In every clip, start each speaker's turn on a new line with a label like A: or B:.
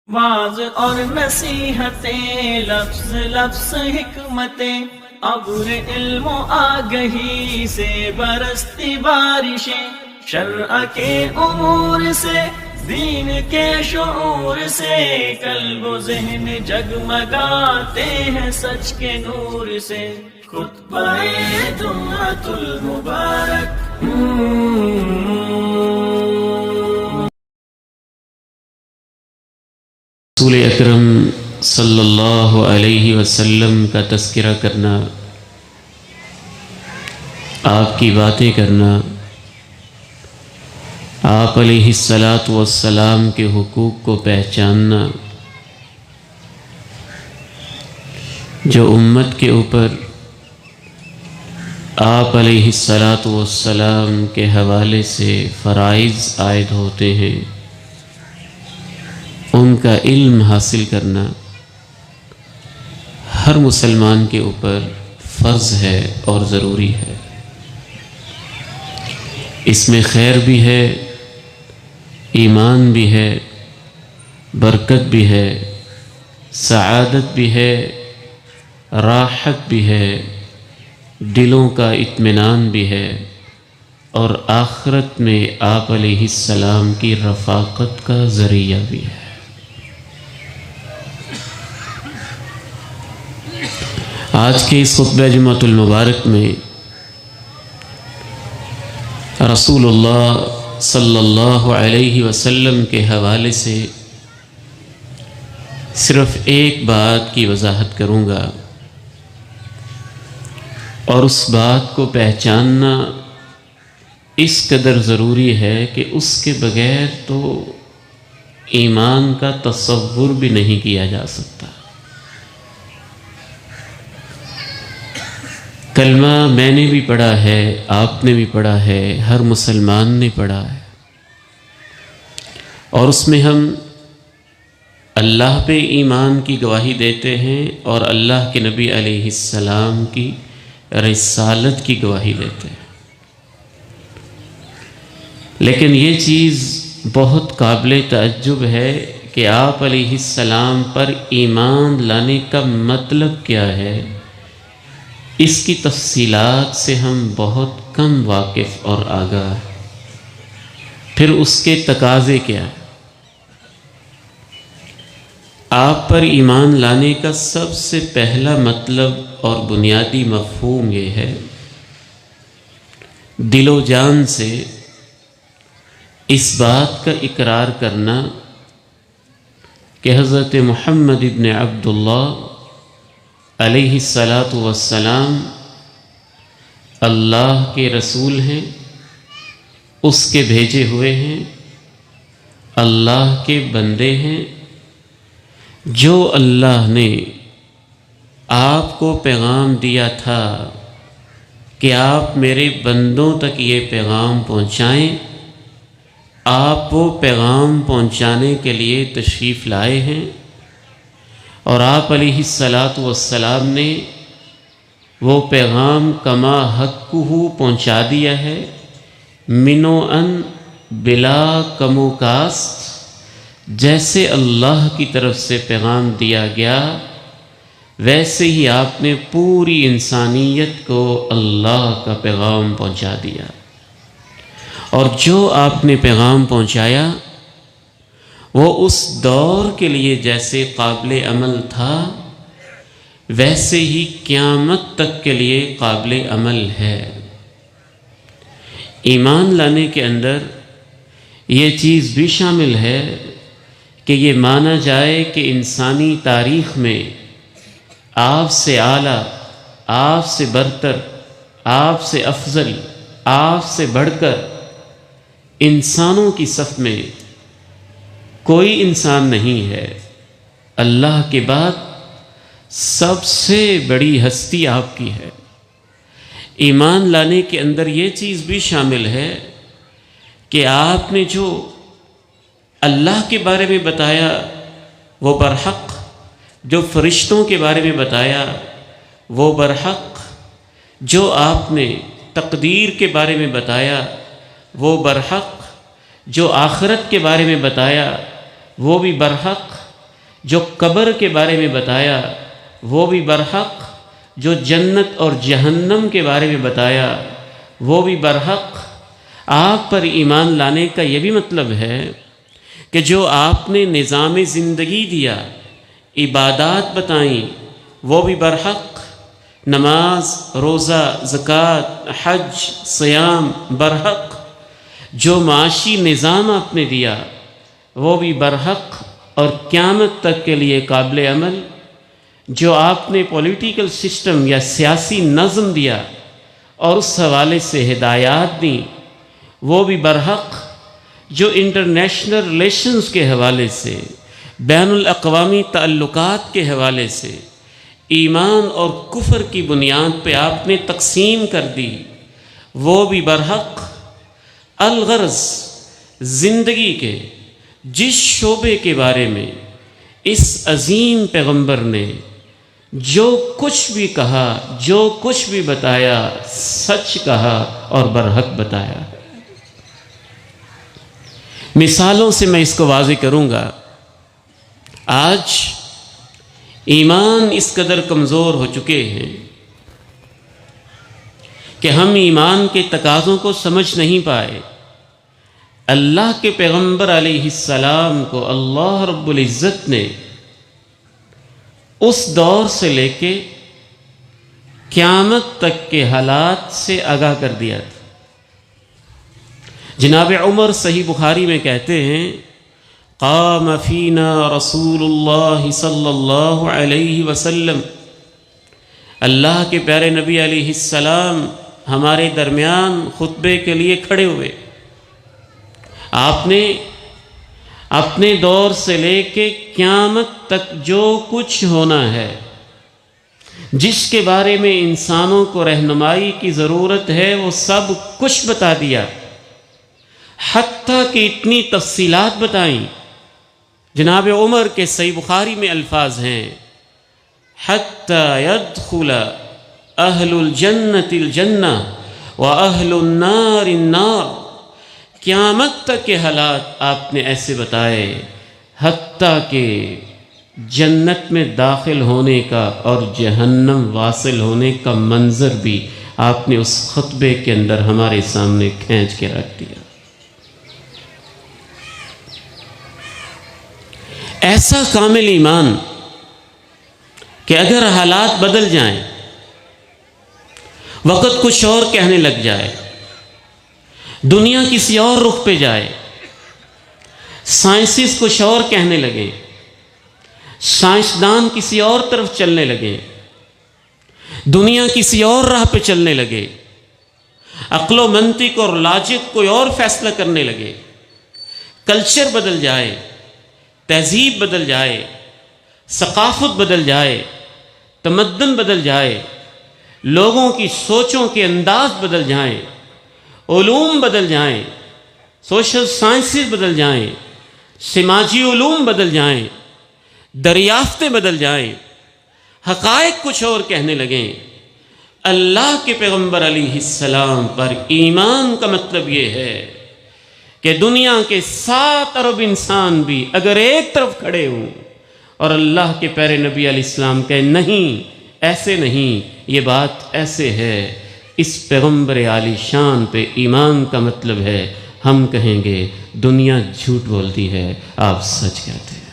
A: Was اور نصیحتیں، لفظ لفظ حکمتیں، ابر علم و آگہی سے برستی بارشیں، شرع کے امور سے، دین کے شعور سے، قلب و ذہن جگمگاتے ہیں سچ کے نور سے۔ خطبہ جمعۃ المبارک۔
B: رسول اکرم صلی اللہ علیہ وسلم کا تذکرہ کرنا، آپ کی باتیں کرنا، آپ علیہ الصلاۃ والسلام کے حقوق کو پہچاننا، جو امت کے اوپر آپ علیہ الصلاۃ والسلام کے حوالے سے فرائض عائد ہوتے ہیں، ان کا علم حاصل کرنا ہر مسلمان کے اوپر فرض ہے اور ضروری ہے۔ اس میں خیر بھی ہے، ایمان بھی ہے، برکت بھی ہے، سعادت بھی ہے، راحت بھی ہے، دلوں کا اطمینان بھی ہے، اور آخرت میں آپ علیہ السلام کی رفاقت کا ذریعہ بھی ہے۔ آج کے اس خطبہ جمعۃ المبارک میں رسول اللہ صلی اللہ علیہ وسلم کے حوالے سے صرف ایک بات کی وضاحت کروں گا، اور اس بات کو پہچاننا اس قدر ضروری ہے کہ اس کے بغیر تو ایمان کا تصور بھی نہیں کیا جا سکتا۔ کلمہ میں نے بھی پڑھا ہے، آپ نے بھی پڑھا ہے، ہر مسلمان نے پڑھا ہے، اور اس میں ہم اللہ پہ ایمان کی گواہی دیتے ہیں اور اللہ کے نبی علیہ السلام کی رسالت کی گواہی دیتے ہیں۔ لیکن یہ چیز بہت قابل تعجب ہے کہ آپ علیہ السلام پر ایمان لانے کا مطلب کیا ہے، اس کی تفصیلات سے ہم بہت کم واقف اور آگاہ ہیں۔ پھر اس کے تقاضے کیا ہیں؟ آپ پر ایمان لانے کا سب سے پہلا مطلب اور بنیادی مفہوم یہ ہے، دل و جان سے اس بات کا اقرار کرنا کہ حضرت محمد ابن عبداللہ علیہ الصلاۃ والسلام اللہ کے رسول ہیں، اس کے بھیجے ہوئے ہیں، اللہ کے بندے ہیں، جو اللہ نے آپ کو پیغام دیا تھا کہ آپ میرے بندوں تک یہ پیغام پہنچائیں، آپ وہ پیغام پہنچانے کے لیے تشریف لائے ہیں، اور آپ علیہ الصلاۃ والسلام نے وہ پیغام کما حقہ پہنچا دیا ہے، منو ان بلا کم و کاست، جیسے اللہ کی طرف سے پیغام دیا گیا ویسے ہی آپ نے پوری انسانیت کو اللہ کا پیغام پہنچا دیا، اور جو آپ نے پیغام پہنچایا وہ اس دور کے لیے جیسے قابل عمل تھا ویسے ہی قیامت تک کے لیے قابل عمل ہے۔ ایمان لانے کے اندر یہ چیز بھی شامل ہے کہ یہ مانا جائے کہ انسانی تاریخ میں آپ سے اعلیٰ، آپ سے برتر، آپ سے افضل، آپ سے بڑھ کر انسانوں کی صف میں کوئی انسان نہیں ہے، اللہ کے بعد سب سے بڑی ہستی آپ کی ہے۔ ایمان لانے کے اندر یہ چیز بھی شامل ہے کہ آپ نے جو اللہ کے بارے میں بتایا وہ برحق، جو فرشتوں کے بارے میں بتایا وہ برحق، جو آپ نے تقدیر کے بارے میں بتایا وہ برحق، جو آخرت کے بارے میں بتایا وہ بھی برحق، جو قبر کے بارے میں بتایا وہ بھی برحق، جو جنت اور جہنم کے بارے میں بتایا وہ بھی برحق۔ آپ پر ایمان لانے کا یہ بھی مطلب ہے کہ جو آپ نے نظام زندگی دیا، عبادات بتائیں، وہ بھی برحق۔ نماز، روزہ، زکوٰۃ، حج، صیام برحق۔ جو معاشی نظام آپ نے دیا وہ بھی برحق اور قیامت تک کے لیے قابل عمل۔ جو آپ نے پولیٹیکل سسٹم یا سیاسی نظم دیا اور اس حوالے سے ہدایات دیں وہ بھی برحق۔ جو انٹرنیشنل ریلیشنز کے حوالے سے، بین الاقوامی تعلقات کے حوالے سے ایمان اور کفر کی بنیاد پہ آپ نے تقسیم کر دی وہ بھی برحق۔ الغرض زندگی کے جس شعبے کے بارے میں اس عظیم پیغمبر نے جو کچھ بھی کہا، جو کچھ بھی بتایا، سچ کہا اور برحق بتایا۔ مثالوں سے میں اس کو واضح کروں گا۔ آج ایمان اس قدر کمزور ہو چکے ہیں کہ ہم ایمان کے تقاضوں کو سمجھ نہیں پائے۔ اللہ کے پیغمبر علیہ السلام کو اللہ رب العزت نے اس دور سے لے کے قیامت تک کے حالات سے آگاہ کر دیا تھا۔ جناب عمر صحیح بخاری میں کہتے ہیں، قام فینا رسول اللہ صلی اللہ علیہ وسلم، اللہ کے پیارے نبی علیہ السلام ہمارے درمیان خطبے کے لیے کھڑے ہوئے۔ آپ نے اپنے دور سے لے کے قیامت تک جو کچھ ہونا ہے، جس کے بارے میں انسانوں کو رہنمائی کی ضرورت ہے، وہ سب کچھ بتا دیا، حتیٰ کہ اتنی تفصیلات بتائیں۔ جناب عمر کے صحیح بخاری میں الفاظ ہیں، حتیٰ يدخل اہل الجنت الجنہ واہل النار النار۔ قیامت تک کے حالات آپ نے ایسے بتائے، حتیٰ کہ جنت میں داخل ہونے کا اور جہنم واصل ہونے کا منظر بھی آپ نے اس خطبے کے اندر ہمارے سامنے کھینچ کے رکھ دیا۔ ایسا کامل ایمان کہ اگر حالات بدل جائیں، وقت کچھ اور کہنے لگ جائے، دنیا کسی اور رخ پہ جائے، سائنسز کچھ اور کہنے لگیں، سائنسدان کسی اور طرف چلنے لگیں، دنیا کسی اور راہ پہ چلنے لگے، عقل و منطق اور لاجک کوئی اور فیصلہ کرنے لگے، کلچر بدل جائے، تہذیب بدل جائے، ثقافت بدل جائے، تمدن بدل جائے، لوگوں کی سوچوں کے انداز بدل جائیں، علوم بدل جائیں، سوشل سائنسز بدل جائیں، سماجی علوم بدل جائیں، دریافتیں بدل جائیں، حقائق کچھ اور کہنے لگیں، اللہ کے پیغمبر علیہ السلام پر ایمان کا مطلب یہ ہے کہ دنیا کے 7 ارب انسان بھی اگر ایک طرف کھڑے ہوں اور اللہ کے پیارے نبی علیہ السلام کہے نہیں، ایسے نہیں، یہ بات ایسے ہے، اس پیغمبر عالی شان پہ ایمان کا مطلب ہے ہم کہیں گے دنیا جھوٹ بولتی ہے، آپ سچ کہتے ہیں۔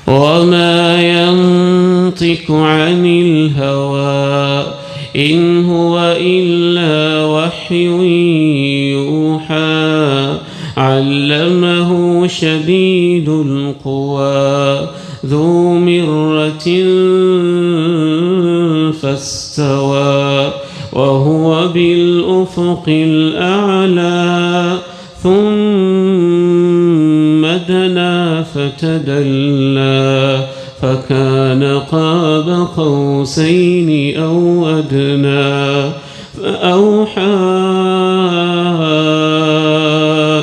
B: وَمَا يَنطِقُ عَنِ الْهَوَىٰ إِنْ هُوَ إِلَّا وَحْيٌ يُوحَىٰ عَلَّمَهُ شَدِيدُ الْقُوَىٰ ذُو مِرَّةٍ فَاسْتَوَىٰ وَهُوَ بِالْأُفُقِ الْأَعْلَىٰ ثُمَّ دَنَا فَتَدَلَّىٰ فَكَانَ قَابَ قَوْسَيْنِ أَوْ أَدْنَىٰ فَأَوْحَىٰ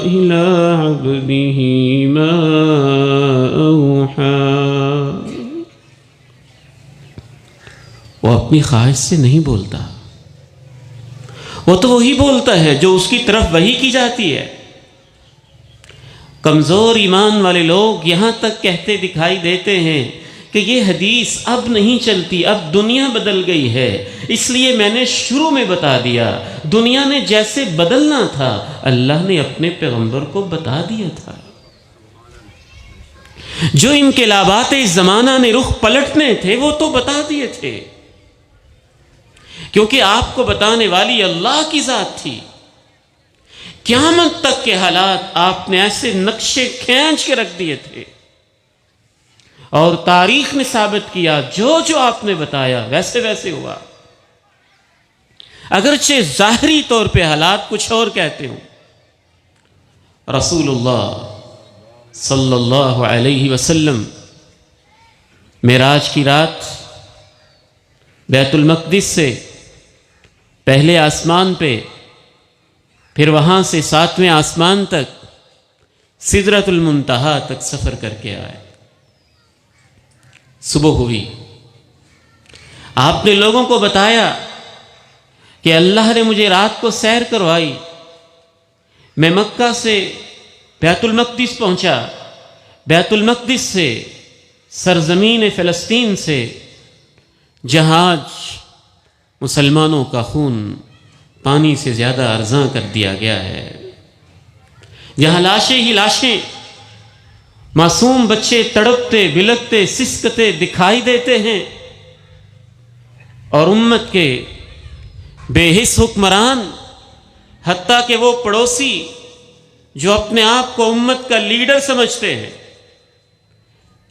B: إِلَىٰ عَبْدِهِ مَا أَوْحَىٰ۔ وہ اپنی خواہش سے نہیں بولتا، وہ تو وہی بولتا ہے جو اس کی طرف وحی کی جاتی ہے۔ کمزور ایمان والے لوگ یہاں تک کہتے دکھائی دیتے ہیں کہ یہ حدیث اب نہیں چلتی، اب دنیا بدل گئی ہے، اس لیے میں نے شروع میں بتا دیا۔ دنیا نے جیسے بدلنا تھا اللہ نے اپنے پیغمبر کو بتا دیا تھا۔ جو انقلابات زمانہ نے رخ پلٹنے تھے وہ تو بتا دیے تھے، کیونکہ آپ کو بتانے والی اللہ کی ذات تھی۔ قیامت تک کے حالات آپ نے ایسے نقشے کھینچ کے رکھ دیے تھے، اور تاریخ نے ثابت کیا جو جو آپ نے بتایا ویسے ویسے ہوا، اگرچہ ظاہری طور پہ حالات کچھ اور کہتے ہوں۔ رسول اللہ صلی اللہ علیہ وسلم معراج کی رات بیت المقدس سے پہلے آسمان پہ، پھر وہاں سے 7ویں آسمان تک سدرۃ المنتہا تک سفر کر کے آئے۔ صبح ہوئی، آپ نے لوگوں کو بتایا کہ اللہ نے مجھے رات کو سیر کروائی، میں مکہ سے بیت المقدس پہنچا، بیت المقدس سے سرزمین فلسطین سے جہاز مسلمانوں کا خون پانی سے زیادہ ارزاں کر دیا گیا ہے، جہاں لاشیں ہی لاشیں، معصوم بچے تڑپتے بلکتے سسکتے دکھائی دیتے ہیں، اور امت کے بے حس حکمران، حتیٰ کہ وہ پڑوسی جو اپنے آپ کو امت کا لیڈر سمجھتے ہیں،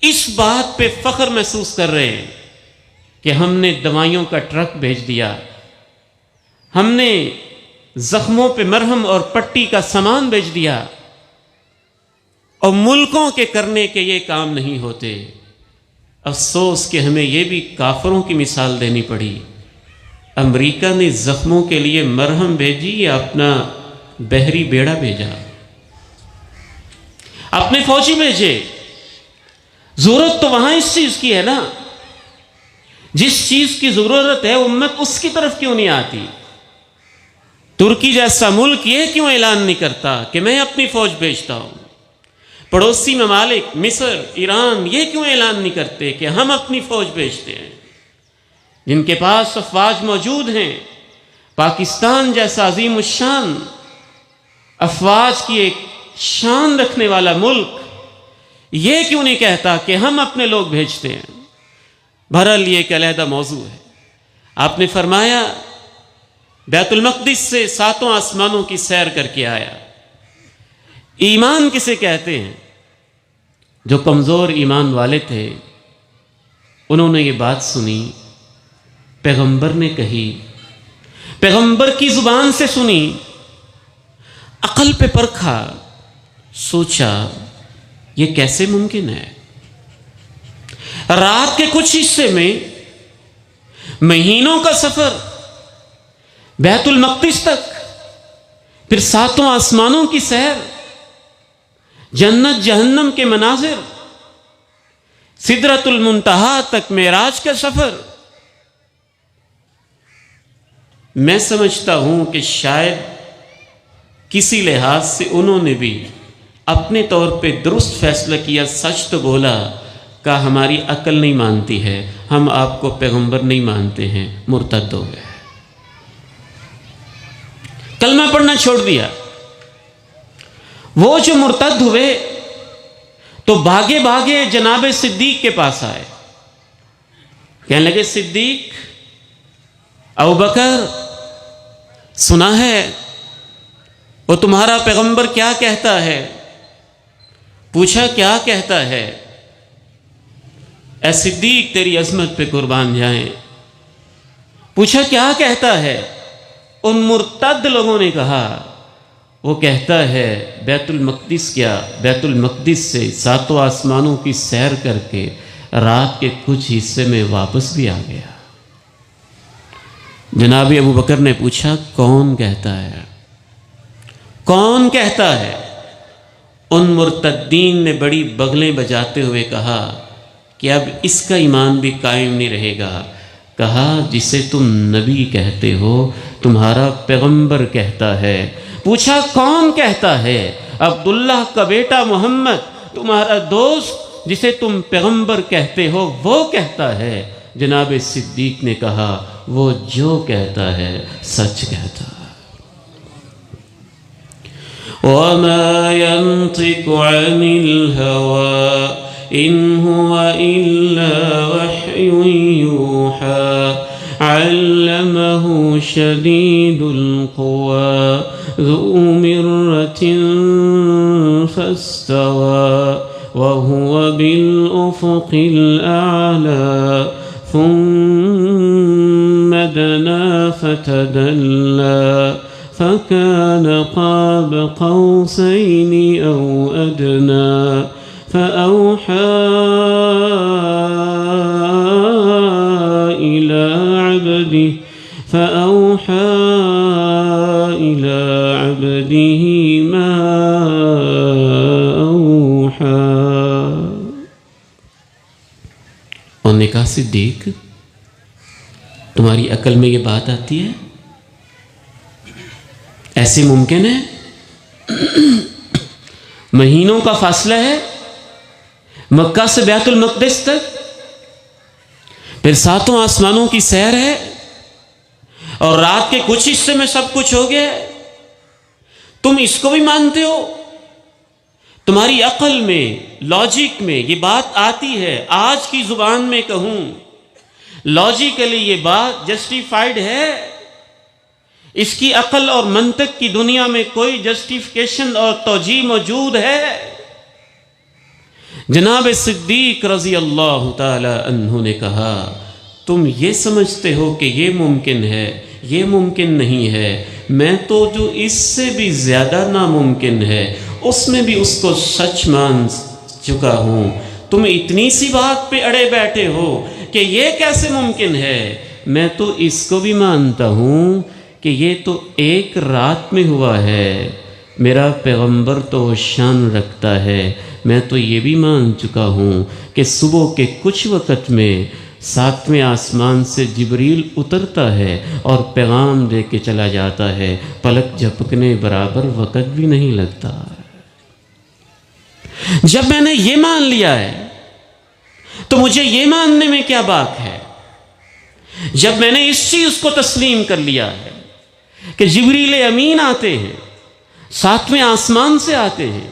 B: اس بات پہ فخر محسوس کر رہے ہیں کہ ہم نے دوائیوں کا ٹرک بھیج دیا، ہم نے زخموں پہ مرہم اور پٹی کا سامان بھیج دیا، اور ملکوں کے کرنے کے یہ کام نہیں ہوتے۔ افسوس کہ ہمیں یہ بھی کافروں کی مثال دینی پڑی۔ امریکہ نے زخموں کے لیے مرہم بھیجی یا اپنا بحری بیڑا بھیجا؟ اپنے فوجی بھیجے۔ ضرورت تو وہاں اس چیز کی ہے نا، جس چیز کی ضرورت ہے امت اس کی طرف کیوں نہیں آتی؟ ترکی جیسا ملک یہ کیوں اعلان نہیں کرتا کہ میں اپنی فوج بھیجتا ہوں؟ پڑوسی ممالک مصر، ایران یہ کیوں اعلان نہیں کرتے کہ ہم اپنی فوج بھیجتے ہیں؟ جن کے پاس افواج موجود ہیں، پاکستان جیسا عظیم الشان افواج کی ایک شان رکھنے والا ملک یہ کیوں نہیں کہتا کہ ہم اپنے لوگ بھیجتے ہیں؟ بہرحال یہ ایک علیحدہ موضوع ہے۔ آپ نے فرمایا بیت المقدس سے 7 آسمانوں کی سیر کر کے آیا۔ ایمان کسے کہتے ہیں؟ جو کمزور ایمان والے تھے انہوں نے یہ بات سنی، پیغمبر نے کہی، پیغمبر کی زبان سے سنی، عقل پہ پرکھا، سوچا یہ کیسے ممکن ہے؟ رات کے کچھ حصے میں مہینوں کا سفر بیت المقدس تک، پھر 7 آسمانوں کی سیر، جنت جہنم کے مناظر، سدرۃ المنتہا تک معراج کا سفر۔ میں سمجھتا ہوں کہ شاید کسی لحاظ سے انہوں نے بھی اپنے طور پہ درست فیصلہ کیا، سچ تو بولا، کہا ہماری عقل نہیں مانتی ہے، ہم آپ کو پیغمبر نہیں مانتے ہیں، مرتد ہو گئے، کلمہ پڑھنا چھوڑ دیا۔ وہ جو مرتد ہوئے تو بھاگے بھاگے جناب صدیق کے پاس آئے، کہنے لگے صدیق، ابوبکر سنا ہے وہ تمہارا پیغمبر کیا کہتا ہے؟ پوچھا کیا کہتا ہے؟ اے صدیق تیری عظمت پہ قربان جائیں، پوچھا کیا کہتا ہے؟ ان مرتد لوگوں نے کہا وہ کہتا ہے بیت المقدس کیا، بیت المقدس سے 7 آسمانوں کی سیر کر کے رات کے کچھ حصے میں واپس بھی آ گیا۔ جناب ابوبکر نے پوچھا کون کہتا ہے؟ کون کہتا ہے؟ ان مرتدین نے بڑی بغلیں بجاتے ہوئے کہا کہ اب اس کا ایمان بھی قائم نہیں رہے گا۔ کہا جسے تم نبی کہتے ہو تمہارا پیغمبر کہتا ہے۔ پوچھا کون کہتا ہے؟ عبداللہ کا بیٹا محمد تمہارا دوست جسے تم پیغمبر کہتے ہو وہ کہتا ہے۔ جناب صدیق نے کہا وہ جو کہتا ہے سچ کہتا ہے۔ وَمَا يَنطِقُ عَنِ الْهَوَىٰ إِنْ هُوَ إِلَّا وَحْيٌ يُوحَىٰ عَلَّمَهُ شَدِيدُ الْقُوَىٰ ذُو مِرَّةٍ فَاسْتَوَىٰ وَهُوَ بِالْأُفُقِ الْأَعْلَىٰ ثُمَّ دَنَا فَتَدَلَّىٰ فكان قاب قوسين أو أدنى فأوحى إلى عبده ما أوحى۔ انہوں نے کہا صدیق تمہاری عقل میں یہ بات آتی ہے؟ ایسے ممکن ہے؟ مہینوں کا فاصلہ ہے مکہ سے بیت المقدس تک، پھر 7 آسمانوں کی سیر ہے اور رات کے کچھ حصے میں سب کچھ ہو گیا ہے، تم اس کو بھی مانتے ہو؟ تمہاری عقل میں لاجک میں یہ بات آتی ہے؟ آج کی زبان میں کہوں لاجیکلی یہ بات جسٹیفائیڈ ہے؟ اس کی عقل اور منطق کی دنیا میں کوئی جسٹیفیکیشن اور توجیہ موجود ہے؟ جناب صدیق رضی اللہ تعالی عنہ نے کہا تم یہ سمجھتے ہو کہ یہ ممکن ہے، یہ ممکن نہیں ہے، میں تو جو اس سے بھی زیادہ ناممکن ہے اس میں بھی اس کو سچ مان چکا ہوں، تم اتنی سی بات پہ اڑے بیٹھے ہو کہ یہ کیسے ممکن ہے؟ میں تو اس کو بھی مانتا ہوں کہ یہ تو ایک رات میں ہوا ہے، میرا پیغمبر تو شان رکھتا ہے، میں تو یہ بھی مان چکا ہوں کہ صبح کے کچھ وقت میں 7ویں آسمان سے جبریل اترتا ہے اور پیغام دے کے چلا جاتا ہے، پلک جھپکنے برابر وقت بھی نہیں لگتا۔ جب میں نے یہ مان لیا ہے تو مجھے یہ ماننے میں کیا باک ہے؟ جب میں نے اس چیز کو تسلیم کر لیا ہے کہ جبریل امین آتے ہیں، 7ویں آسمان سے آتے ہیں،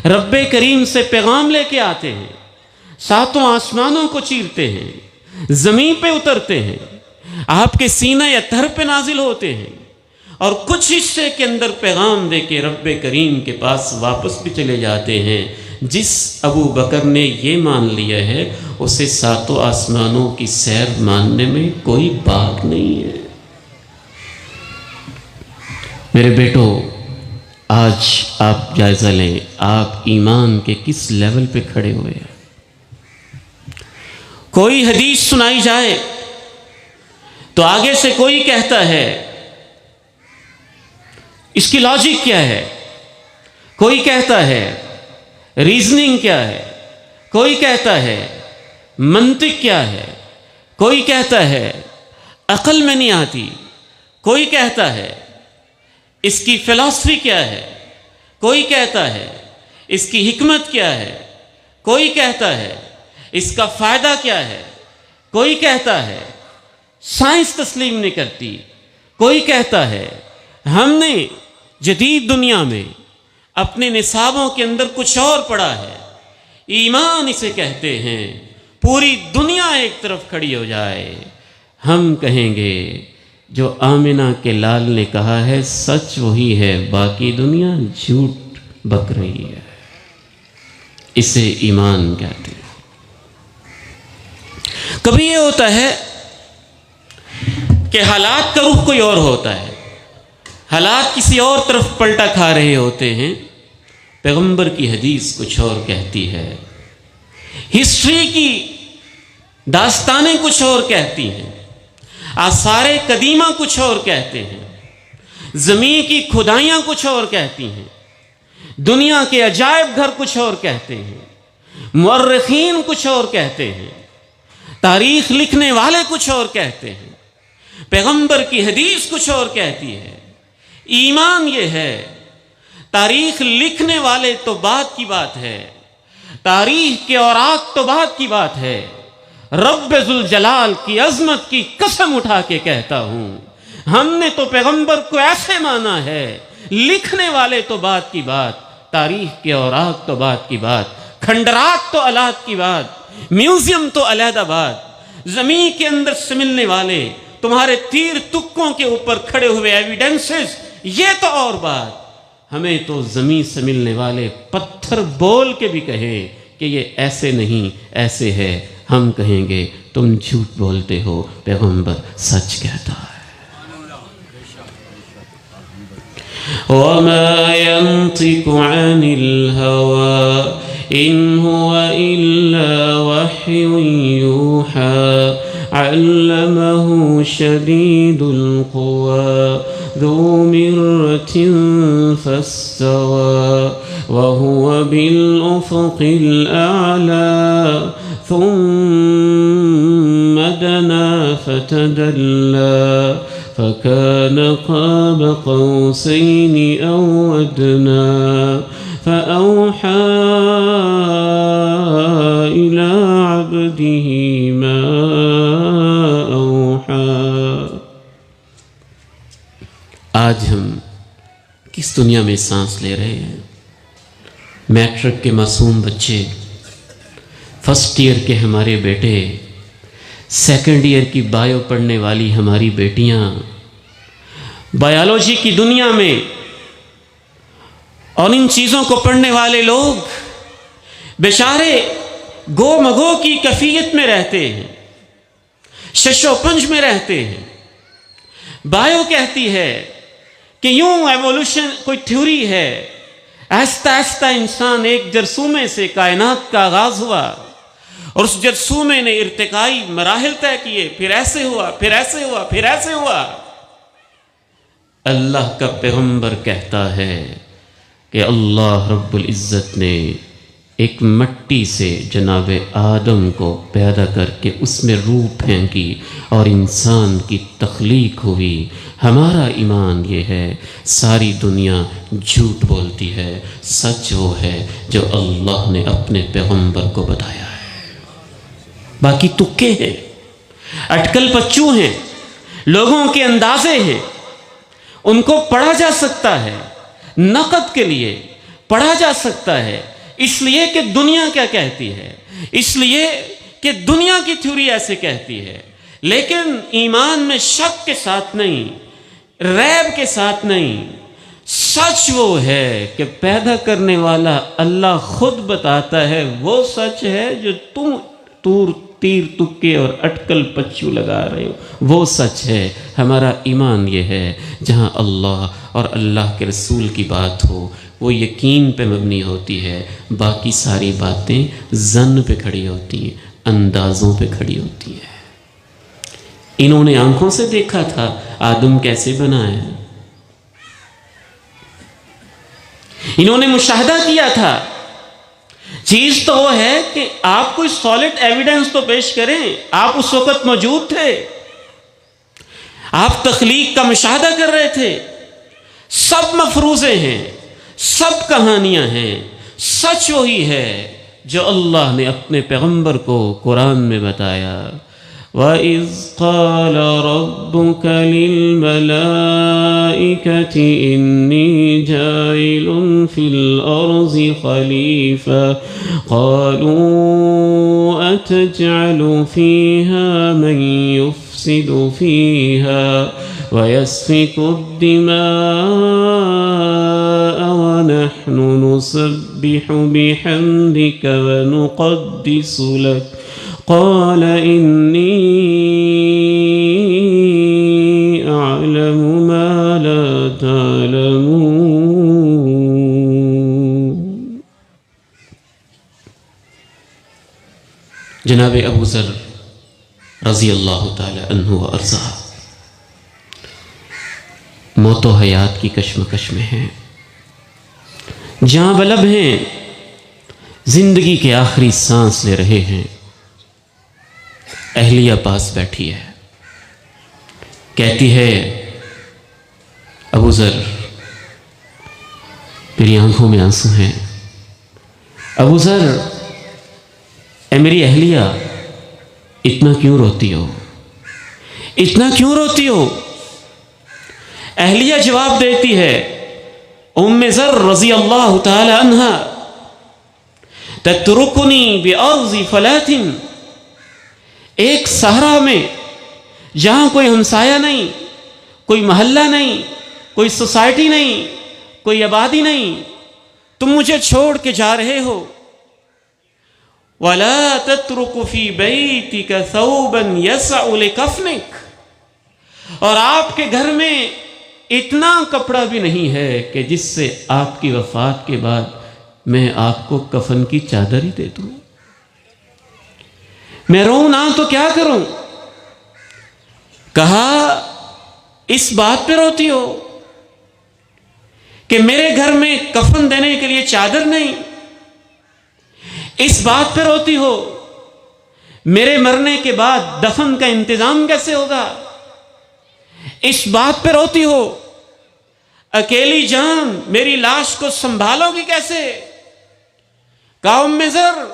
B: رب کریم سے پیغام لے کے آتے ہیں، 7 آسمانوں کو چیرتے ہیں، زمین پہ اترتے ہیں، آپ کے سینہ اطہر پہ نازل ہوتے ہیں اور کچھ حصے کے اندر پیغام دے کے رب کریم کے پاس واپس بھی چلے جاتے ہیں، جس ابو بکر نے یہ مان لیا ہے اسے 7 آسمانوں کی سیر ماننے میں کوئی باک نہیں ہے۔ میرے بیٹو آج آپ جائزہ لیں آپ ایمان کے کس لیول پہ کھڑے ہوئے ہیں۔ کوئی حدیث سنائی جائے تو آگے سے کوئی کہتا ہے اس کی لاجک کیا ہے، کوئی کہتا ہے ریزننگ کیا ہے، کوئی کہتا ہے منطق کیا ہے، کوئی کہتا ہے عقل میں نہیں آتی، کوئی کہتا ہے اس کی فلسفی کیا ہے، کوئی کہتا ہے اس کی حکمت کیا ہے، کوئی کہتا ہے اس کا فائدہ کیا ہے، کوئی کہتا ہے سائنس تسلیم نہیں کرتی، کوئی کہتا ہے ہم نے جدید دنیا میں اپنے نصابوں کے اندر کچھ اور پڑھا ہے، ایمان اسے کہتے ہیں۔ پوری دنیا ایک طرف کھڑی ہو جائے، ہم کہیں گے جو آمنہ کے لال نے کہا ہے سچ وہی ہے، باقی دنیا جھوٹ بک رہی ہے، اسے ایمان کہتے ہیں۔ کبھی یہ ہوتا ہے کہ حالات کا رخ کوئی اور ہوتا ہے، حالات کسی اور طرف پلٹا کھا رہے ہوتے ہیں، پیغمبر کی حدیث کچھ اور کہتی ہے، ہسٹری کی داستانیں کچھ اور کہتی ہیں، آثار قدیمہ کچھ اور کہتے ہیں، زمین کی کھدائیاں کچھ اور کہتی ہیں، دنیا کے عجائب گھر کچھ اور کہتے ہیں، مورخین کچھ اور کہتے ہیں، تاریخ لکھنے والے کچھ اور کہتے ہیں، پیغمبر کی حدیث کچھ اور کہتی ہے۔ ایمان یہ ہے تاریخ لکھنے والے تو بات کی بات ہے، تاریخ کے اوراق تو بات کی بات ہے، رب ذوالجلال کی عظمت کی قسم اٹھا کے کہتا ہوں، ہم نے تو پیغمبر کو ایسے مانا ہے، لکھنے والے تو بات کی بات، تاریخ کے اوراق تو بات کی بات، کھنڈرات تو آلات کی بات، میوزیم تو علیحدہ بات، زمین کے اندر سے ملنے والے تمہارے تیر تکوں کے اوپر کھڑے ہوئے ایویڈنسز، یہ تو اور بات، ہمیں تو زمین سے ملنے والے پتھر بول کے بھی کہیں کہ یہ ایسے نہیں ایسے ہے، ہم کہیں گے تم جھوٹ بولتے ہو، پیغمبر سچ کہتا ہے۔ وَمَا يَنطِقُ عَنِ الْهَوَىٰ إِنْ هُوَ إِلَّا وَحْيٌ يُوحَىٰ عَلَّمَهُ شَدِيدُ الْقُوَىٰ ذُو مِرَّةٍ فَاسْتَوَىٰ وَهُوَ بِالْأُفُقِ الْأَعْلَىٰ ثُمَّ دَنَا فَتَدَلَّىٰ فَكَانَ قَابَ قَوْسَيْنِ أَوْ أَدْنَىٰ فَأَوْحَىٰ إِلَىٰ عَبْدِهِ مَا أَوْحَىٰ۔ آج ہم کس دنیا میں سانس لے رہے ہیں؟ میٹرک کے معصوم بچے، فرسٹ ایئر کے ہمارے بیٹے، سیکنڈ ایئر کی بایو پڑھنے والی ہماری بیٹیاں، بایولوجی کی دنیا میں اور ان چیزوں کو پڑھنے والے لوگ بیچارے گو مگو کی کیفیت میں رہتے ہیں، شش و پنج میں رہتے ہیں۔ بایو کہتی ہے کہ یوں ایوولوشن کوئی تھیوری ہے، آہستہ آہستہ انسان ایک جرثومے سے کائنات کا آغاز ہوا اور اس جرثومے نے ارتقائی مراحل طے کیے، پھر ایسے ہوا، پھر ایسے ہوا، پھر ایسے ہوا۔ اللہ کا پیغمبر کہتا ہے کہ اللہ رب العزت نے ایک مٹی سے جناب آدم کو پیدا کر کے اس میں روح پھینکی اور انسان کی تخلیق ہوئی۔ ہمارا ایمان یہ ہے، ساری دنیا جھوٹ بولتی ہے، سچ وہ ہے جو اللہ نے اپنے پیغمبر کو بتایا ہے۔ باقی تکے ہیں، اٹکل پچو ہیں، لوگوں کے اندازے ہیں، ان کو پڑھا جا سکتا ہے، نقد کے لیے پڑھا جا سکتا ہے، اس لیے کہ دنیا کیا کہتی ہے، اس لیے کہ دنیا کی تھیوری ایسے کہتی ہے، لیکن ایمان میں شک کے ساتھ نہیں، ریب کے ساتھ نہیں۔ سچ وہ ہے کہ پیدا کرنے والا اللہ خود بتاتا ہے، وہ سچ ہے جو تم تیر تکے اور اٹکل پچو لگا رہے ہو، وہ سچ ہے۔ ہمارا ایمان یہ ہے جہاں اللہ اور اللہ کے رسول کی بات ہو وہ یقین پہ مبنی ہوتی ہے، باقی ساری باتیں ظن پہ کھڑی ہوتی ہیں، اندازوں پہ کھڑی ہوتی ہیں۔ انہوں نے آنکھوں سے دیکھا تھا آدم کیسے بنا ہے، انہوں نے مشاہدہ کیا تھا۔ چیز تو وہ ہے کہ آپ کوئی سالڈ ایویڈنس تو پیش کریں، آپ اس وقت موجود تھے، آپ تخلیق کا مشاہدہ کر رہے تھے۔ سب مفروضے ہیں، سب کہانیاں ہیں، سچ وہی ہے جو اللہ نے اپنے پیغمبر کو قرآن میں بتایا۔ وَإِذْ قَالَ رَبُّكَ لِلْمَلَائِكَةِ إِنِّي جَاعِلٌ فِي الْأَرْضِ خَلِيفَةً قَالُوا أَتَجْعَلُ فِيهَا مَن يُفْسِدُ فِيهَا وَيَسْفِكُ الدِّمَاءَ وَنَحْنُ نُسَبِّحُ بِحَمْدِكَ وَنُقَدِّسُ لَكَ قال إني أعلم ما لا تعلمون۔ جناب ابو ذر رضی اللہ تعالی عنہ وارضاہ موت و حیات کی کشمکش میں ہیں، جہاں بلب ہیں، زندگی کے آخری سانس لے رہے ہیں۔ اہلیہ پاس بیٹھی ہے، کہتی ہے ابو ذر میری آنکھوں میں آنسو ہیں. ابو ذر، اے میری اہلیہ، اتنا کیوں روتی ہو؟ اتنا کیوں روتی ہو؟ اہلیہ جواب دیتی ہے، ام ذر رضی اللہ تعالی عنہا، تترکنی بأرض فلات، ایک صحرا میں جہاں کوئی ہمسایہ نہیں، کوئی محلہ نہیں، کوئی سوسائٹی نہیں، کوئی آبادی نہیں، تم مجھے چھوڑ کے جا رہے ہو. وَلَا تَتْرُكُ فِي بَيْتِكَ ثَوْبًا يَسْعُ لِكَفْنِكَ، اور آپ کے گھر میں اتنا کپڑا بھی نہیں ہے کہ جس سے آپ کی وفات کے بعد میں آپ کو کفن کی چادر ہی دے دوں. میں روؤں نہ تو کیا کروں؟ کہا، اس بات پہ روتی ہو کہ میرے گھر میں کفن دینے کے لیے چادر نہیں؟ اس بات پہ روتی ہو میرے مرنے کے بعد دفن کا انتظام کیسے ہوگا؟ اس بات پہ روتی ہو اکیلی جان میری لاش کو سنبھالو گی کیسے؟ کہا، ام ذر،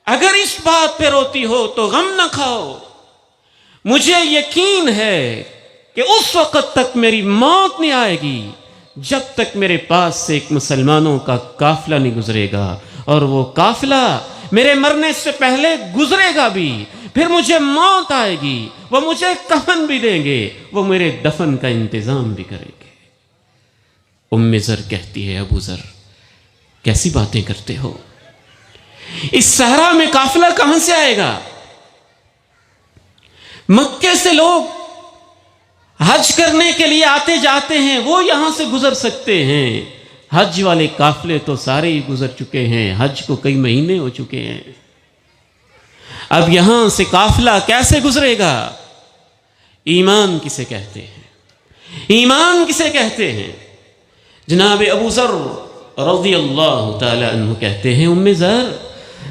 B: اگر اس بات پہ روتی ہو تو غم نہ کھاؤ. مجھے یقین ہے کہ اس وقت تک میری موت نہیں آئے گی جب تک میرے پاس سے ایک مسلمانوں کا قافلہ نہیں گزرے گا، اور وہ قافلہ میرے مرنے سے پہلے گزرے گا بھی، پھر مجھے موت آئے گی، وہ مجھے کفن بھی دیں گے، وہ میرے دفن کا انتظام بھی کریں گے. ام ذر کہتی ہے، ابو ذر کیسی باتیں کرتے ہو؟ اس صحرا میں قافلہ کہاں سے آئے گا؟ مکے سے لوگ حج کرنے کے لیے آتے جاتے ہیں، وہ یہاں سے گزر سکتے ہیں. حج والے قافلے تو سارے ہی گزر چکے ہیں، حج کو کئی مہینے ہو چکے ہیں. اب یہاں سے قافلہ کیسے گزرے گا؟ ایمان کسے کہتے ہیں؟ ایمان کسے کہتے ہیں؟ جناب ابو ذر رضی اللہ تعالی عنہ کہتے ہیں، ام ذر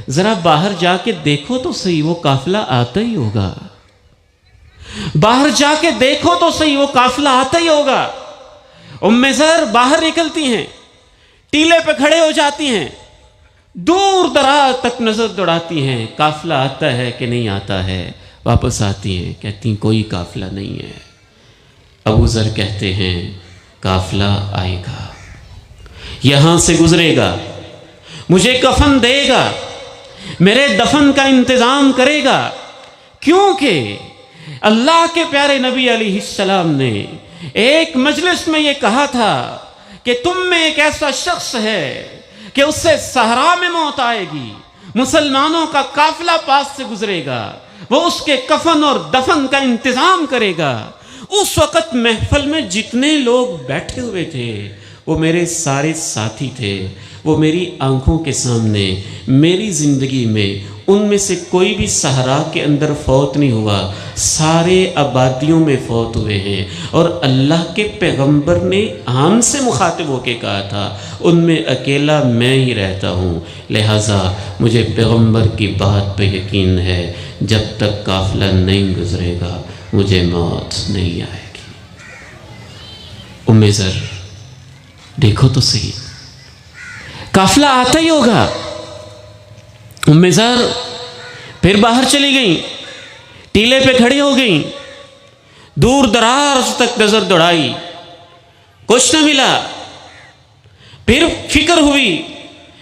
B: ذرا باہر جا کے دیکھو تو صحیح، وہ قافلہ آتا ہی ہوگا. باہر جا کے دیکھو تو صحیح، وہ قافلہ آتا ہی ہوگا. ام ذر باہر نکلتی ہیں، ٹیلے پہ کھڑے ہو جاتی ہیں، دور دراز تک نظر دوڑاتی ہیں، قافلہ آتا ہے کہ نہیں آتا ہے. واپس آتی ہیں، کہتی ہیں کوئی قافلہ نہیں ہے. ابو ذر کہتے ہیں، قافلہ آئے گا، یہاں سے گزرے گا، مجھے کفن دے گا، میرے دفن کا انتظام کرے گا. کیونکہ اللہ کے پیارے نبی علیہ السلام نے ایک مجلس میں یہ کہا تھا کہ تم میں ایک ایسا شخص ہے کہ اس سے صحرا میں موت آئے گی، مسلمانوں کا قافلہ پاس سے گزرے گا، وہ اس کے کفن اور دفن کا انتظام کرے گا. اس وقت محفل میں جتنے لوگ بیٹھے ہوئے تھے وہ میرے سارے ساتھی تھے، وہ میری آنکھوں کے سامنے، میری زندگی میں ان میں سے کوئی بھی صحرا کے اندر فوت نہیں ہوا، سارے آبادیوں میں فوت ہوئے ہیں. اور اللہ کے پیغمبر نے ہم سے مخاطب ہو کے کہا تھا، ان میں اکیلا میں ہی رہتا ہوں، لہٰذا مجھے پیغمبر کی بات پہ یقین ہے، جب تک قافلہ نہیں گزرے گا مجھے موت نہیں آئے گی. ام ذر دیکھو تو صحیح، قافلہ آتا ہی ہوگا. ام ذر پھر باہر چلی گئیں، ٹیلے پہ کھڑی ہو گئیں، دور دراز تک نظر دوڑائی، کچھ نہ ملا. پھر فکر ہوئی،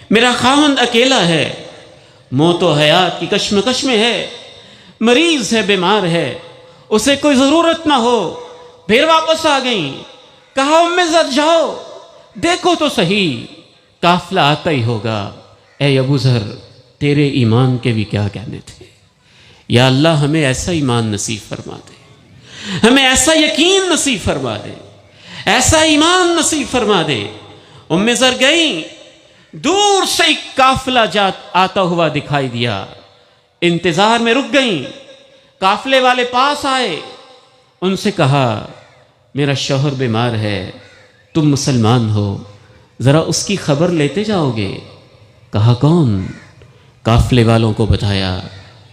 B: میرا خاوند اکیلا ہے، موت و حیات کی کشمکش میں ہے، مریض ہے، بیمار ہے، اسے کوئی ضرورت نہ ہو. پھر واپس آ گئیں، کہا ام ذر جاؤ دیکھو تو صحیح، قافلہ آتا ہی ہوگا. اے ابو ذر تیرے ایمان کے بھی کیا کہنے تھے. یا اللہ ہمیں ایسا ایمان نصیب فرما دے، ہمیں ایسا یقین نصیب فرما دے، ایسا ایمان نصیب فرما دے. ام ذر گئیں، دور سے ایک قافلہ آتا ہوا دکھائی دیا، انتظار میں رک گئیں. قافلے والے پاس آئے، ان سے کہا میرا شوہر بیمار ہے، تم مسلمان ہو، ذرا اس کی خبر لیتے جاؤ گے. کہا کون؟ قافلے والوں کو بتایا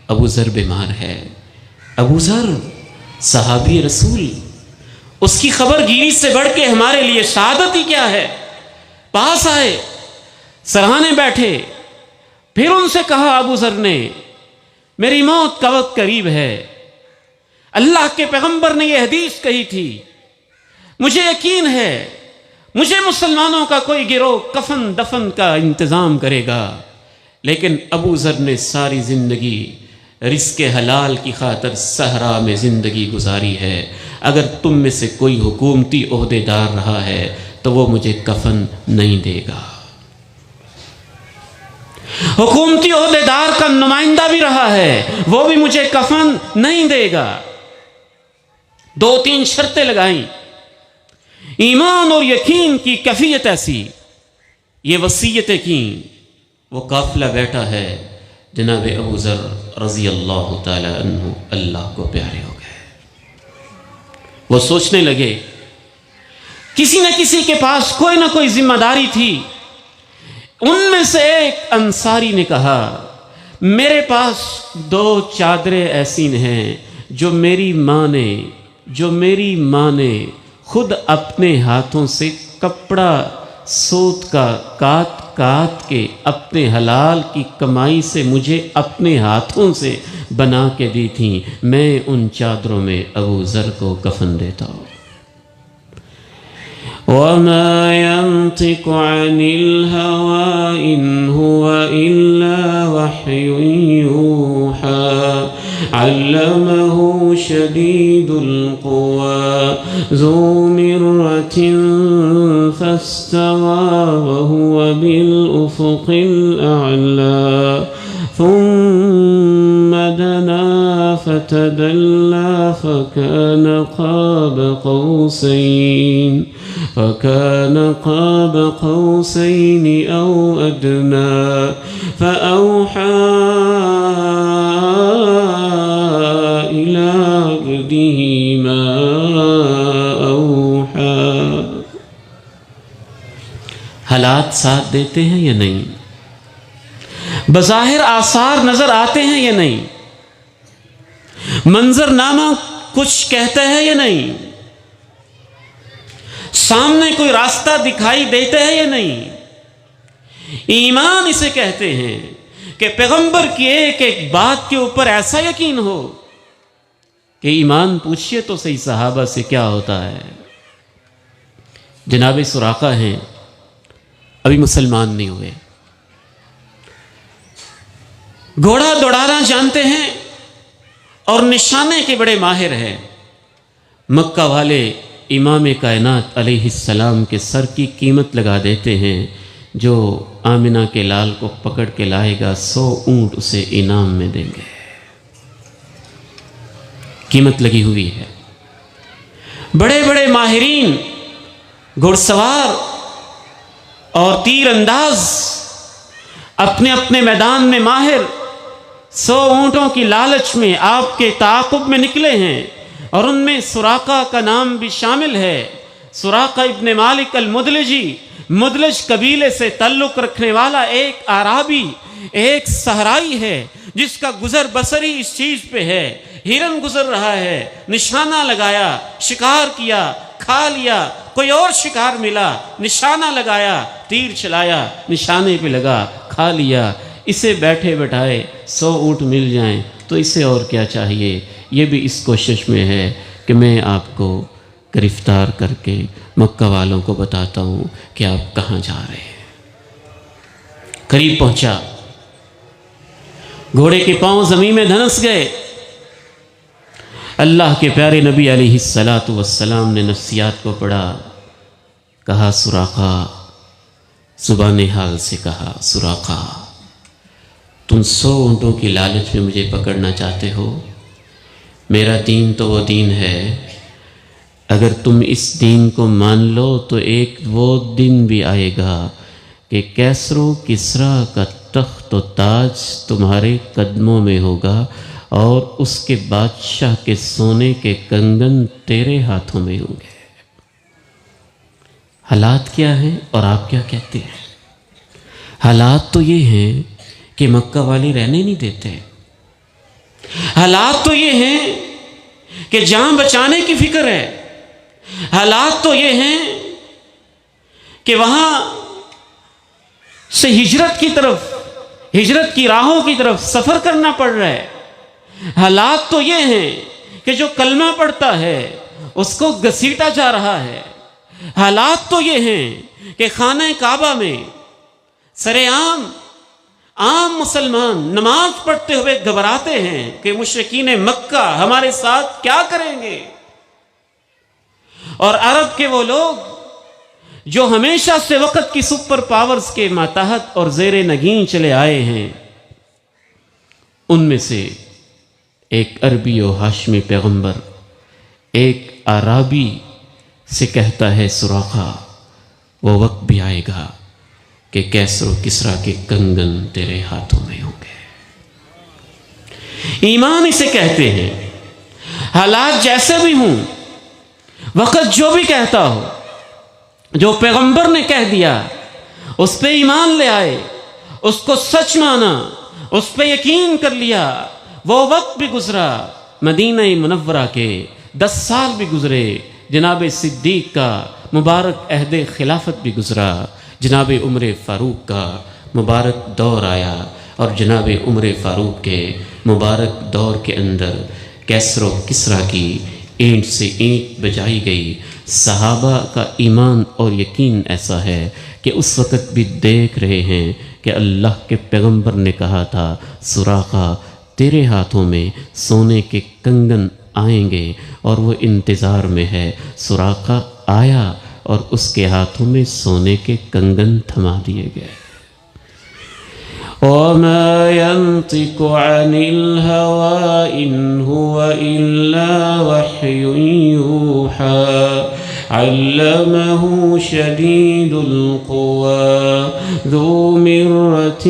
B: ابو ذر بیمار ہے. ابو ذر صحابی رسول، اس کی خبر گیری سے بڑھ کے ہمارے لیے سعادت ہی کیا ہے. پاس آئے، سراہانے بیٹھے، پھر ان سے کہا ابو ذر نے میری موت کا وقت قریب ہے، اللہ کے پیغمبر نے یہ حدیث کہی تھی، مجھے یقین ہے مجھے مسلمانوں کا کوئی گروہ کفن دفن کا انتظام کرے گا، لیکن ابو ذر نے ساری زندگی رزق حلال کی خاطر صحرا میں زندگی گزاری ہے، اگر تم میں سے کوئی حکومتی عہدے دار رہا ہے تو وہ مجھے کفن نہیں دے گا، حکومتی عہدے دار کا نمائندہ بھی رہا ہے وہ بھی مجھے کفن نہیں دے گا۔ 2-3 شرطیں لگائیں، ایمان اور یقین کی کیفیت ایسی، یہ وصیتیں کیں، وہ قافلہ بیٹھا ہے، جناب ابو ذر رضی اللہ تعالی عنہ اللہ کو پیارے ہو گئے۔ وہ سوچنے لگے کسی نہ کسی کے پاس کوئی نہ کوئی ذمہ داری تھی، ان میں سے ایک انصاری نے کہا میرے پاس 2 چادریں ایسی ہیں جو میری ماں نے خود اپنے ہاتھوں سے کپڑا سوت کا کاٹ کے اپنے حلال کی کمائی سے مجھے اپنے ہاتھوں سے بنا کے دی تھیں، میں ان چادروں میں ابو ذر کو کفن دیتا ہوں۔ وَمَا يَنطِقُ عَنِ الْهَوَىٰ إِنْ هُوَ إِلَّا وَحْيٌ يُوحَىٰ عَلَّمَهُ شَدِيدُ الْقُوَىٰ ذُو مِرَّةٍ فَاسْتَوَىٰ وَهُوَ بِالْأُفُقِ الْأَعْلَىٰ ثُمَّ دَنَا فَتَدَلَّىٰ فكان قاب قوسين أو أدنى فأوحى إلى عبده ما أوحى۔ حالات ساتھ دیتے ہیں یا نہیں؟ بظاہر آثار نظر آتے ہیں یا نہیں؟ منظر نامہ کچھ کہتا ہے یا نہیں؟ سامنے کوئی راستہ دکھائی دیتا ہے یا نہیں؟ ایمان اسے کہتے ہیں کہ پیغمبر کی ایک ایک بات کے اوپر ایسا یقین ہو کہ ایمان پوچھئے تو صحیح صحابہ سے کیا ہوتا ہے۔ جناب سراقہ ہیں، ابھی مسلمان نہیں ہوئے، گھوڑا دوڑانا جانتے ہیں اور نشانے کے بڑے ماہر ہیں۔ مکہ والے امام کائنات علیہ السلام کے سر کی قیمت لگا دیتے ہیں، جو آمنہ کے لال کو پکڑ کے لائے گا 100 اونٹ اسے انعام میں دیں گے، قیمت لگی ہوئی ہے۔ بڑے بڑے ماہرین، گھڑ سوار اور تیر انداز اپنے اپنے میدان میں ماہر 100 اونٹوں کی لالچ میں آپ کے تعاقب میں نکلے ہیں، اور ان میں سراقہ کا نام بھی شامل ہے۔ سراقہ ابن مالک المدلجی، مدلج قبیلے سے تعلق رکھنے والا ایک اعرابی، ایک صحرائی ہے جس کا گزر بسر ہی اس چیز پہ ہے۔ ہرن گزر رہا ہے، نشانہ لگایا، شکار کیا، کھا لیا، کوئی اور شکار ملا، نشانہ لگایا، تیر چلایا، نشانے پہ لگا، کھا لیا۔ اسے بیٹھے بٹھائے 100 اونٹ مل جائیں تو اسے اور کیا چاہیے؟ یہ بھی اس کوشش میں ہے کہ میں آپ کو گرفتار کر کے مکہ والوں کو بتاتا ہوں کہ آپ کہاں جا رہے ہیں۔ قریب پہنچا، گھوڑے کے پاؤں زمین میں دھنس گئے۔ اللہ کے پیارے نبی علیہ السلام نے نفسیات کو پڑھا، کہا سراقہ، زبان حال سے کہا سراقہ، تم 100 اونٹوں کی لالچ میں مجھے پکڑنا چاہتے ہو؟ میرا دین تو وہ دین ہے، اگر تم اس دین کو مان لو تو ایک وہ دن بھی آئے گا کہ کیسر و کسریٰ کا تخت و تاج تمہارے قدموں میں ہوگا، اور اس کے بادشاہ کے سونے کے کنگن تیرے ہاتھوں میں ہوں گے۔ حالات کیا ہیں اور آپ کیا کہتے ہیں؟ حالات تو یہ ہیں کہ مکہ والے رہنے نہیں دیتے، حالات تو یہ ہیں کہ جان بچانے کی فکر ہے، حالات تو یہ ہیں کہ وہاں سے ہجرت کی راہوں کی طرف سفر کرنا پڑ رہا ہے. حالات تو یہ ہیں کہ جو کلمہ پڑھتا ہے اس کو گھسیٹا جا رہا ہے. حالات تو یہ ہیں کہ خانہ کعبہ میں عام مسلمان نماز پڑھتے ہوئے گھبراتے ہیں کہ مشرکین مکہ ہمارے ساتھ کیا کریں گے. اور عرب کے وہ لوگ جو ہمیشہ سے وقت کی سپر پاورز کے ماتحت اور زیر نگین چلے آئے ہیں، ان میں سے ایک عربی و ہاشمی پیغمبر ایک عربی سے کہتا ہے سراقہ وہ وقت بھی آئے گا کہ کیسر و کسرا کے کنگن تیرے ہاتھوں میں ہوں گے. ایمان اسے کہتے ہیں. حالات جیسے بھی ہوں، وقت جو بھی کہتا ہو، جو پیغمبر نے کہہ دیا اس پہ ایمان لے آئے، اس کو سچ مانا، اس پہ یقین کر لیا. وہ وقت بھی گزرا، مدینہ منورہ کے 10 سال بھی گزرے، جناب صدیق کا مبارک عہد خلافت بھی گزرا، جناب عمر فاروق کا مبارک دور آیا، اور جناب عمر فاروق کے مبارک دور کے اندر کیسر و کسرا کی اینٹ سے اینٹ بجائی گئی. صحابہ کا ایمان اور یقین ایسا ہے کہ اس وقت بھی دیکھ رہے ہیں کہ اللہ کے پیغمبر نے کہا تھا سراقہ تیرے ہاتھوں میں سونے کے کنگن آئیں گے، اور وہ انتظار میں ہے. سراقہ آیا اور اس کے ہاتھوں میں سونے کے کنگن تھما دیے گئے. وَمَا يَنطِقُ عَنِ الْهَوَىٰ إِنْ هُوَ إِلَّا وَحْيٌ يُوحَىٰ عَلَّمَهُ شَدِيدُ الْقُوَىٰ ذُو مِرَّةٍ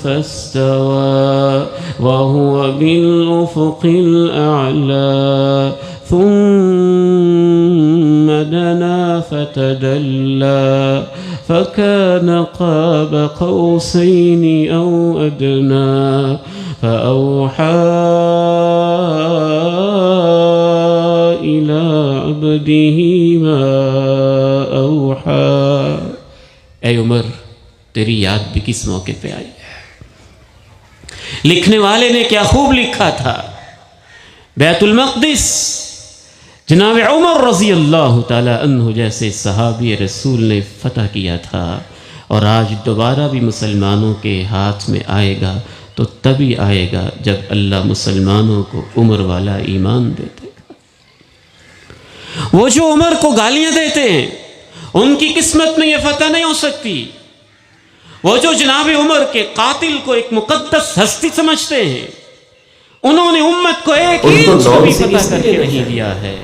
B: فَاسْتَوَىٰ وَهُوَ بِالْأُفُقِ الْأَعْلَىٰ ثُمَّ دَنَا فَتَدَلَّىٰ فَكَانَ قَابَ قَوْسَيْنِ أَوْ أَدْنَىٰ فَأَوْحَىٰ إِلَىٰ عَبْدِهِ مَا أَوْحَىٰ. اے عمر تیری یاد بھی کس موقع پہ آئی ہے. لکھنے والے نے کیا خوب لکھا تھا. بیت المقدس جناب عمر رضی اللہ تعالی عنہ جیسے صحابی رسول نے فتح کیا تھا، اور آج دوبارہ بھی مسلمانوں کے ہاتھ میں آئے گا تو تبھی آئے گا جب اللہ مسلمانوں کو عمر والا ایمان دیتے گا. وہ جو عمر کو گالیاں دیتے ہیں ان کی قسمت میں یہ فتح نہیں ہو سکتی. وہ جو جناب عمر کے قاتل کو ایک مقدس ہستی سمجھتے ہیں، انہوں نے امت کو ایک انچ بھی فتح کر کے نہیں دیا ہے.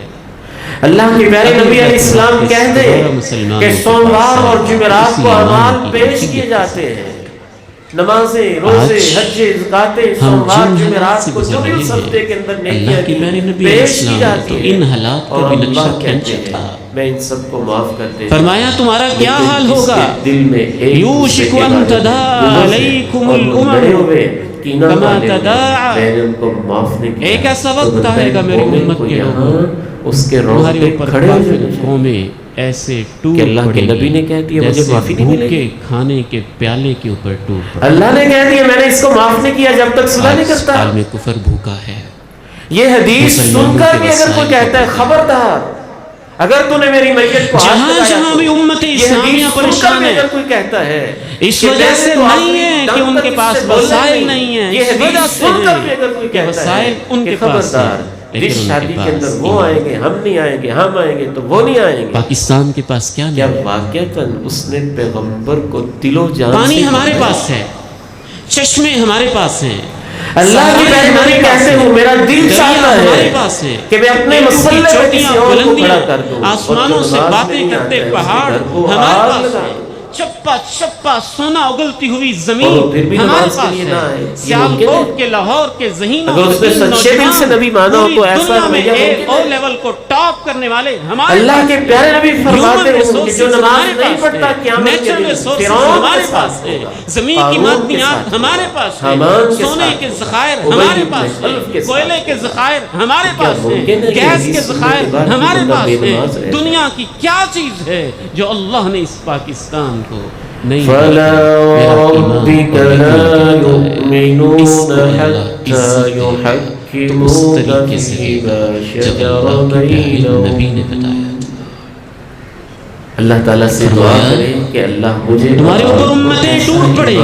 C: اللہ کے پیارے نبی علیہ السلام کہہ دیں کہ سوموار اور جمعرات کو اعمال پیش کیے جاتے ہیں. نمازیں، روزے، حج، زکاتیں سوموار جمعرات کو جو بھی اس ہفتے کے اندر نیکیاں پیش کی جاتی ہیں،
B: ان حالات
C: اور
B: کا بھی
C: اللہ
B: نقشہ
C: کہتے
B: کھینچا تھا.
C: ہیں میں ان سب کو معاف کر دے.
B: فرمایا تمہارا کیا حال ہوگا. یوشک ان تداعی علیکم الامم کما تداعی. ایک ایسا وقت آئے گا میری امت کے لوگوں
C: اس کے
B: تمہارے
C: روزے
B: اوپر
C: کھڑے
B: کافر قومیں ایسے ٹوٹ
C: کہ اللہ کے
B: پڑیں
C: نبی نے کہہ دیا مجھے
B: جیسے
C: معافی نہیں ملے گی.
B: بھوکے کھانے کے پیالے کے اوپر ٹوٹ پڑے.
C: اللہ نے کہہ دیا میں نے اس کو معاف نہیں کیا جب تک صلح نہیں کرتا.
B: عالم کفر بھوکا ہے.
C: یہ حدیث سن کر بھی اگر کوئی کہتا ہے خبردار اگر تو نے میری میت کو
B: جہاں جہاں بھی امت اسلامیہ پریشان ہے،
C: اگر کوئی کہتا ہے
B: اس وجہ سے نہیں ہے کہ ان کے پاس وسائل نہیں ہیں،
C: یہ
B: اس وجہ
C: حدیث
B: سے
C: سن کر بھی
B: ہے
C: اگر کوئی
B: کہ
C: کہتا
B: وسائل
C: ہے
B: ان کے
C: کہ
B: پاس
C: خبردار
B: ہیں
C: اس
B: لیکن ان
C: شادی
B: کے
C: کے اندر
B: پاس
C: وہ آئیں گے، ہم نہیں آئیں گے، ہم آئیں گے تو وہ نہیں آئیں گے.
B: پاکستان کے پاس کیا
C: کیا
B: نہیں ہے؟
C: واقعتاً اس نے پیغمبر کو دل و جان
B: پانی
C: سے
B: ہمارے
C: مانگا؟
B: پاس ہے، چشمے ہمارے پاس ہیں،
C: اللہ کی مہربانی کہتے ہوں میرا دل چاہتا
B: ہمارے
C: ہے
B: پاس ہے
C: کہ میں اپنے مسلح پہ کسی اور کو کھڑا کر دوں.
B: آسمانوں سے باتیں کرتے پہاڑ ہمارے پاس ہیں، چپا چپا سونا اگلتی ہوئی زمین ہمارے پاس ہے، سیالکوٹ کے لاہور کے ذہینوں
C: اگر اس نے سچے دل سے نبی مانا ہو تو ایسا
B: دنیا میں
C: رویہ
B: ایک
C: ممکن
B: اور
C: ہے.
B: لیول کو ٹاپ کرنے والے ہمارے
C: اللہ کے پیارے نبی فرماتے ہیں
B: Human
C: کہ جو
B: resources
C: نماز
B: ہمارے
C: نہیں
B: پاس
C: پڑھتا
B: ہے،
C: قیامت کے
B: نیچرل
C: دن
B: ریسورسز
C: فرعون
B: ہمارے
C: کے
B: پاس
C: ساتھ
B: ہے،
C: ہوگا،
B: زمین کی
C: قارون کے
B: معدنیات
C: ساتھ
B: ہمارے پاس ہے،
C: حامان کے
B: سونے
C: ساتھ
B: کے ذخائر
C: ابی
B: ہمارے
C: بن
B: پاس
C: خلف کے
B: ہیں،
C: ساتھ.
B: کوئلے کے ذخائر ہمارے
C: کیا
B: پاس
C: ممکن
B: ہیں،
C: ہے کہ
B: گیس
C: حدیث
B: کے
C: سننے
B: ذخائر
C: کے بعد
B: ہمارے
C: بندہ
B: پاس
C: بے
B: ہیں.
C: نماز رہے؟
B: دنیا کی کیا چیز ہے جو اللہ نے اس پاکستان کو نہیں
C: فلا وربك لا يؤمنون حتى يحكموك فيما شجر بينهم. اللہ تعالیٰ سے دعا کریں کہ اللہ مجھے
B: تمہارے اوپر امتیں ٹوٹ پڑے.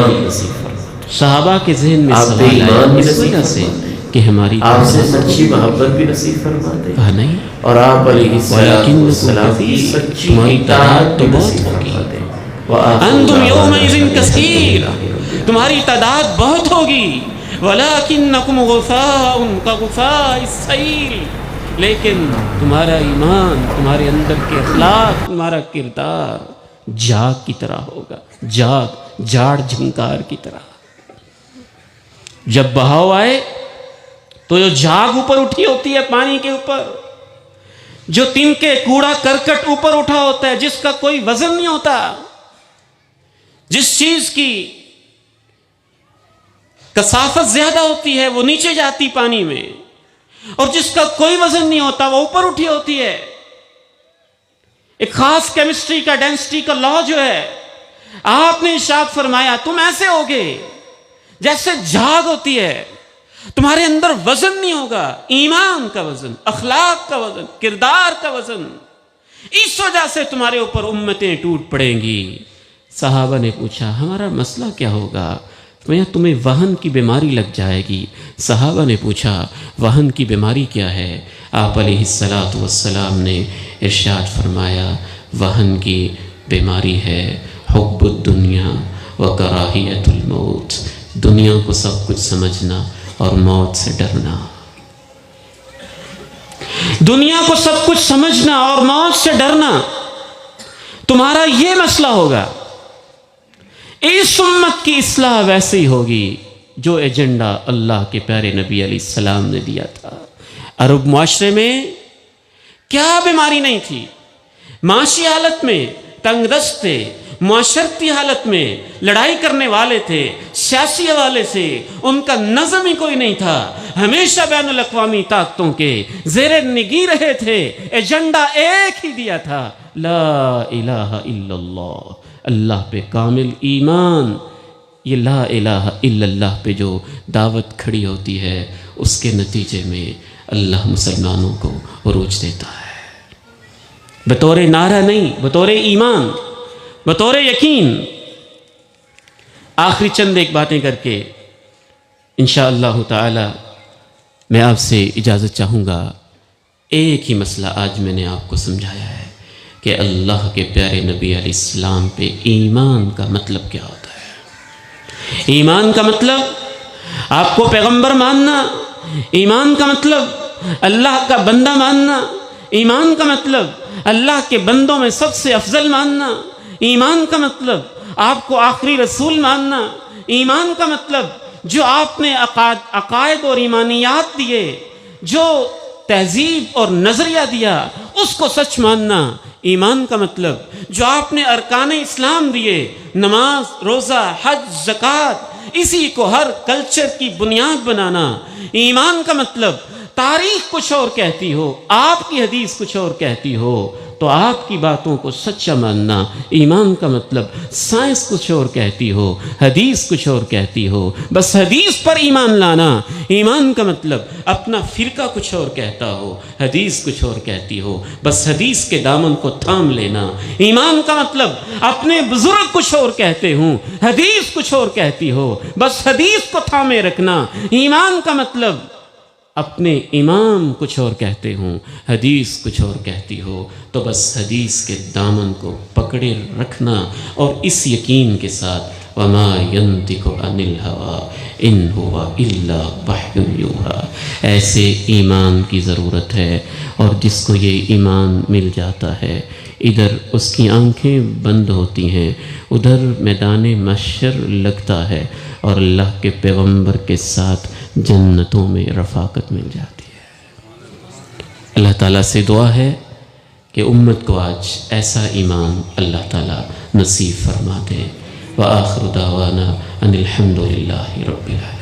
B: صحابہ کے ذہن میں سوال آیا اس وجہ سے کہ ہماری
C: آپ سے سچی محبت بھی نصیب فرما دے,
B: نہیں,
C: اور آپ علیہ السلام کی سچی اطاعت تو بہت ہوگی.
B: انتم یومئذ کثیر, تمہاری تعداد بہت ہوگی. ولکنکم غثاء کغثاء السیل, لیکن تمہارا ایمان, تمہارے اندر کے اخلاق, تمہارا کردار جاگ کی طرح ہوگا, جاڑ جھنکار کی طرح. جب بہاؤ آئے تو جو جاگ اوپر اٹھی ہوتی ہے پانی کے اوپر, جو تنکے کوڑا کرکٹ اوپر اٹھا ہوتا ہے, جس کا کوئی وزن نہیں ہوتا, جس چیز کی کثافت زیادہ ہوتی ہے وہ نیچے جاتی پانی میں, اور جس کا کوئی وزن نہیں ہوتا وہ اوپر اٹھی ہوتی ہے. ایک خاص کیمسٹری کا, ڈینسٹی کا لا جو ہے, آپ نے ارشاد فرمایا تم ایسے ہوگے جیسے جاگ ہوتی ہے, تمہارے اندر وزن نہیں ہوگا, ایمان کا وزن, اخلاق کا وزن, کردار کا وزن. اس وجہ سے تمہارے اوپر امتیں ٹوٹ پڑیں گی. صحابہ نے پوچھا ہمارا مسئلہ کیا ہوگا؟ تمہیں وہن کی بیماری لگ جائے گی. صحابہ نے پوچھا وہن کی بیماری کیا ہے؟ آپ علیہ السلام نے ارشاد فرمایا وہن کی بیماری ہے حب الدنیا و کراہیت الموت, دنیا کو سب کچھ سمجھنا اور موت سے ڈرنا. دنیا کو سب کچھ سمجھنا اور موت سے ڈرنا, تمہارا یہ مسئلہ ہوگا. اس امت کی اصلاح ویسے ہی ہوگی جو ایجنڈا اللہ کے پیارے نبی علیہ السلام نے دیا تھا. عرب معاشرے میں کیا بیماری نہیں تھی, معاشی حالت میں تنگ دست تھے, معاشرتی حالت میں لڑائی کرنے والے تھے, سیاسی حوالے سے ان کا نظم ہی کوئی نہیں تھا, ہمیشہ بین الاقوامی طاقتوں کے زیر نگی رہے تھے. ایجنڈا ایک ہی دیا تھا, لا الہ الا اللہ, اللہ پہ کامل ایمان. یہ لا الہ الا اللہ پہ جو دعوت کھڑی ہوتی ہے اس کے نتیجے میں اللہ مسلمانوں کو عروج دیتا ہے, بطور نعرہ نہیں, بطور ایمان, بطور یقین. آخری چند ایک باتیں کر کے انشاءاللہ تعالی میں آپ سے اجازت چاہوں گا. ایک ہی مسئلہ آج میں نے آپ کو سمجھایا ہے کہ اللہ کے پیارے نبی علیہ السلام پہ ایمان کا مطلب کیا ہوتا ہے. ایمان کا مطلب آپ کو پیغمبر ماننا, ایمان کا مطلب اللہ کا بندہ ماننا, ایمان کا مطلب اللہ کے بندوں میں سب سے افضل ماننا, ایمان کا مطلب آپ کو آخری رسول ماننا, ایمان کا مطلب جو آپ نے عقائد اور ایمانیات دیے, جو تہذیب اور نظریہ دیا اس کو سچ ماننا. ایمان کا مطلب جو آپ نے ارکان اسلام دیے, نماز, روزہ, حج, زکوٰۃ, اسی کو ہر کلچر کی بنیاد بنانا. ایمان کا مطلب تاریخ کچھ اور کہتی ہو, آپ کی حدیث کچھ اور کہتی ہو تو آپ کی باتوں کو سچا ماننا. ایمان کا مطلب سائنس کچھ اور کہتی ہو, حدیث کچھ اور کہتی ہو, بس حدیث پر ایمان لانا. ایمان کا مطلب اپنا فرقہ کچھ اور کہتا ہو, حدیث کچھ اور کہتی ہو, بس حدیث کے دامن کو تھام لینا. ایمان کا مطلب اپنے بزرگ کچھ اور کہتے ہوں, حدیث کچھ اور کہتی ہو, بس حدیث کو تھامے رکھنا. ایمان کا مطلب اپنے امام کچھ اور کہتے ہوں, حدیث کچھ اور کہتی ہو تو بس حدیث کے دامن کو پکڑے رکھنا, اور اس یقین کے ساتھ وما ينطق عن الهوى ان هو الا وحی یوحی. ایسے ایمان کی ضرورت ہے, اور جس کو یہ ایمان مل جاتا ہے ادھر اس کی آنکھیں بند ہوتی ہیں, ادھر میدان محشر لگتا ہے, اور اللہ کے پیغمبر کے ساتھ جنتوں میں رفاقت مل جاتی ہے. اللہ تعالیٰ سے دعا ہے کہ امت کو آج ایسا ایمان اللہ تعالیٰ نصیب فرما دے. وآخر دعوانا ان الحمد للہ رب العالمین.